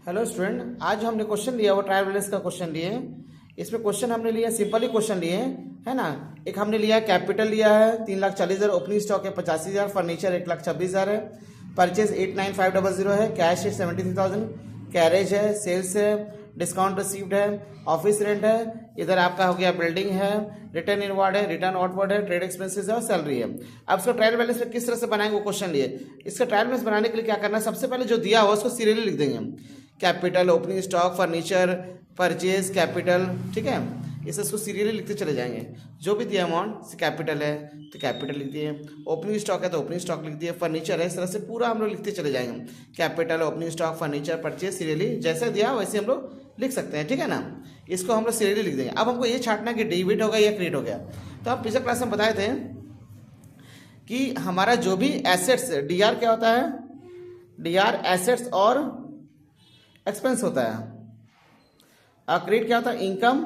Hello student, आज हमने question लिया वो ट्रायल बैलेंस का क्वेश्चन लिए। इसमें क्वेश्चन हमने लिया सिंपल ही क्वेश्चन लिए है ना। एक हमने लिया कैपिटल लिया है 3,40,000, ओपनिंग स्टॉक है 85,000, फर्नीचर 1,26,000 है, परचेज 89500 है, कैश है 73,000, कैरेज है, सेल्स है, डिस्काउंट रिसीव्ड है, ऑफिस रेंट है, इधर आपका हो गया बिल्डिंग है, रिटर्न इनवर्ड है, रिटर्न आउटवर्ड है, ट्रेड एक्सपेंसेस है और सैलरी है। अब इसको ट्रायल बैलेंस में किस तरह से बनाएंगे वो क्वेश्चन लिए। इसका ट्रायल बैलेंस बनाने के लिए क्या करना है, सबसे पहले जो दिया हो उसको सीरियली लिख देंगे हम। Capital, opening stock, furniture, purchase, capital, ठीक है। इसे इसको सीरियली लिखते चले जाएंगे। जो भी दिया अमाउंट, कैपिटल है तो कैपिटल लिख दिए, ओपनिंग स्टॉक है तो ओपनिंग स्टॉक लिख दिए, फर्नीचर है, इस तरह से पूरा हम लोग लिखते चले जाएंगे। Capital, opening stock, furniture, purchase, serially जैसे दिया वैसे हम लोग लिख सकते हैं, ठीक है ना। इसको हम लोग सीरियली लिख देंगे। अब हमको ये छांटना कि डेबिट हो गया या क्रेडिट हो गया। तो आप पिछले क्लास में बताए थे कि हमारा जो भी एसेट्स, डीआर क्या होता है, डीआर एसेट्स और एक्सपेंस होता है, और क्रेडिट क्या होता है, इनकम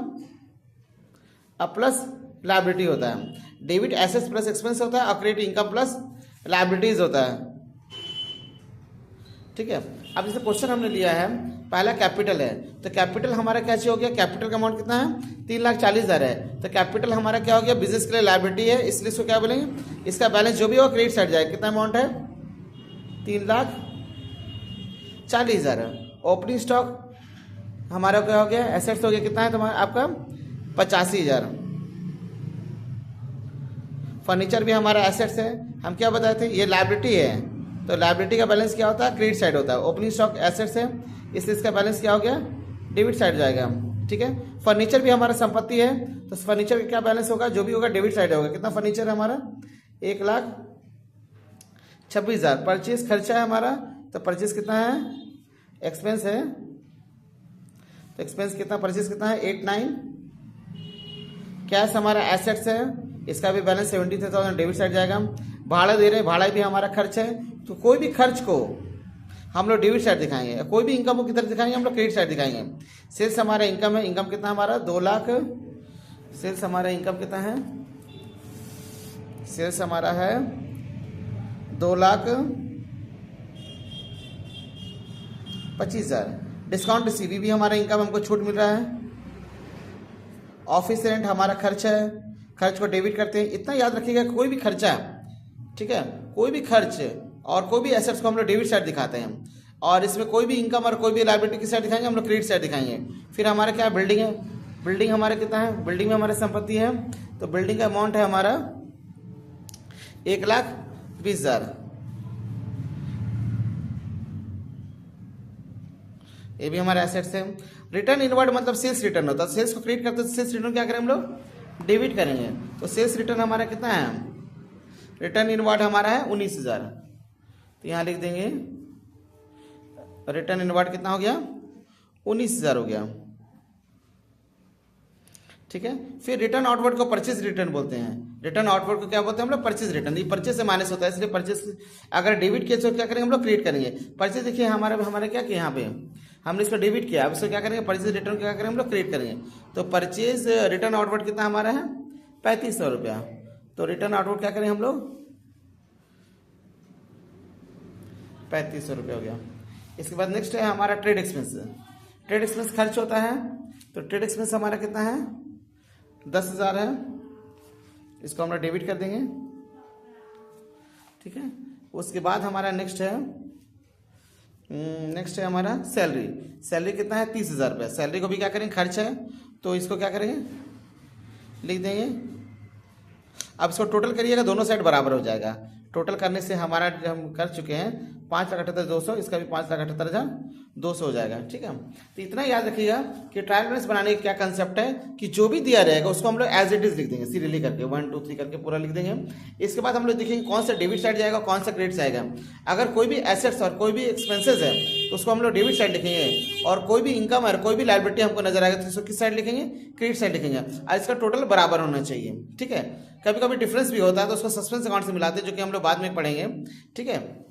प्लस लायबिलिटी होता है। डेबिट एसेट्स प्लस एक्सपेंस होता है और क्रेडिट इनकम प्लस लायबिलिटीज होता है, ठीक है। अब जैसे क्वेश्चन हमने लिया है, पहला कैपिटल है तो कैपिटल हमारा कैसे हो गया, कैपिटल का अमाउंट कितना है 3,40,000 है, तो कैपिटल हमारा क्या हो गया, बिजनेस के लिए लायबिलिटी है, इसलिए इसको क्या बोलेंगे, इसका बैलेंस जो भी हो क्रेडिट साइड जाएगा। कितना अमाउंट है 3,40,000। ओपनिंग स्टॉक हमारा क्या हो गया, एसेट्स हो गया, कितना है तुम्हारा आपका 85,000। फर्नीचर भी हमारा एसेट्स है, हम क्या बताए थे ये लायबिलिटी है, तो लायबिलिटी का बैलेंस क्या होता है, क्रेडिट साइड होता है। ओपनिंग स्टॉक एसेट्स है, इसलिए इसका बैलेंस क्या हो गया, डेबिट साइड जाएगा, ठीक है। फर्नीचर भी हमारा संपत्ति है, तो फर्नीचर का क्या बैलेंस होगा, जो भी होगा डेबिट साइड होगा। कितना फर्नीचर है हमारा 1,26,000। परचेज खर्चा है हमारा, तो परचेज कितना है, एक्सपेंस है, तो एक्सपेंस कितना, परचेज कितना है 89। कैश हमारा एसेट्स है, इसका भी बैलेंस 73,000 डेबिट साइड जाएगा। भाड़ा दे रहे हैं, भाड़ा भी हमारा खर्च है, तो कोई भी खर्च को हम लोग डेबिट साइड दिखाएंगे, कोई भी इनकम को किधर दिखाएंगे, हम लोग क्रेडिट साइड दिखाएंगे। सेल्स हमारा इनकम है, इनकम कितना हमारा 2 लाख, सेल्स हमारा इनकम कितना है, सेल्स हमारा है 2,25,000। डिस्काउंट रिसीवी भी हमारा इनकम, हमको छूट मिल रहा है। ऑफिस रेंट हमारा खर्च है, खर्च को डेबिट करते हैं। इतना याद रखिएगा, कोई भी खर्चा, ठीक है, कोई भी खर्च और कोई भी एसेट्स को हम लोग डेबिट साइड दिखाते हैं, और इसमें कोई भी इनकम और कोई भी लायबिलिटी की साइड दिखाएंगे, हम लोग क्रेडिट साइड दिखाएंगे। फिर हमारा क्या बिल्डिंग है, बिल्डिंग हमारा कितना है, बिल्डिंग में हमारी संपत्ति है, तो बिल्डिंग का अमाउंट है हमारा 1,20,000। ये भी हमारा एसेट्स है। रिटर्न इनवर्ड मतलब सेल्स रिटर्न होता है, सेल्स को क्रेडिट करते हैं, सेल्स रिटर्न क्या करें हम लोग, डेबिट करेंगे। तो सेल्स रिटर्न हमारा कितना है, रिटर्न इनवर्ड हमारा है 19,000, तो यहाँ लिख देंगे रिटर्न इनवर्ड कितना हो गया 19,000 हो गया, ठीक है। फिर रिटर्न आउटवर्ड को परचेज रिटर्न बोलते हैं। रिटर्न आउटवर्ड को क्या बोलते हैं हम लोग, परचेज रिटर्न। ये परचेज से माइनस होता है, इसलिए परचेज अगर डेबिट किया तो क्या करेंगे हम लोग, क्रेडिट करेंगे। परचेज देखिए हमारे क्या किया, यहाँ पे हमने इसको डेबिट किया, अब इसको क्या करेंगे, परचेज रिटर्न क्या करेंगे हम लोग, क्रेडिट करेंगे। तो परचेज रिटर्न आउटवर्ड कितना हमारा है 3,500 रुपया, तो रिटर्न आउटवर्ड क्या करें हम लोग 3,500 रुपया हो गया। इसके बाद नेक्स्ट है हमारा ट्रेड एक्सपेंस। ट्रेड एक्सपेंस खर्च होता है, तो ट्रेड एक्सपेंस हमारा कितना है 10,000 है, इसको हम लोग डेबिट कर देंगे, ठीक है। उसके बाद हमारा नेक्स्ट है हमारा सैलरी। सैलरी कितना है 30,000 रुपये। सैलरी को भी क्या करेंगे, खर्च है, तो इसको क्या करेंगे, लिख देंगे। अब इसको टोटल करिएगा, दोनों साइड बराबर हो जाएगा। टोटल करने से हमारा जो हम कर चुके हैं 5,78,200, इसका भी 5,78,200 हो जाएगा, ठीक है। तो इतना याद रखिएगा कि ट्रायल बैलेंस बनाने का क्या कंसेप्ट है कि जो भी दिया रहेगा उसको हम लोग एज इट इज लिख देंगे, सीरियली करके 1 2 3 करके पूरा लिख देंगे। इसके बाद हम लोग देखेंगे कौन सा डेबिट साइड जाएगा, कौन सा क्रेडिट साइड आएगा। अगर कोई भी एसेट्स और कोई भी एक्सपेंसेस है तो उसको हम लोग डेबिट साइड लिखेंगे, और कोई भी इनकम और कोई भी लायबिलिटी हमको नजर आएगा तो इसको किस साइड लिखेंगे, क्रेडिट साइड लिखेंगे। और इसका टोटल बराबर होना चाहिए, ठीक है। कभी कभी डिफरेंस भी होता है तो उसको सस्पेंस अकाउंट से मिलाते हैं, जो कि हम लोग बाद में पढ़ेंगे, ठीक है।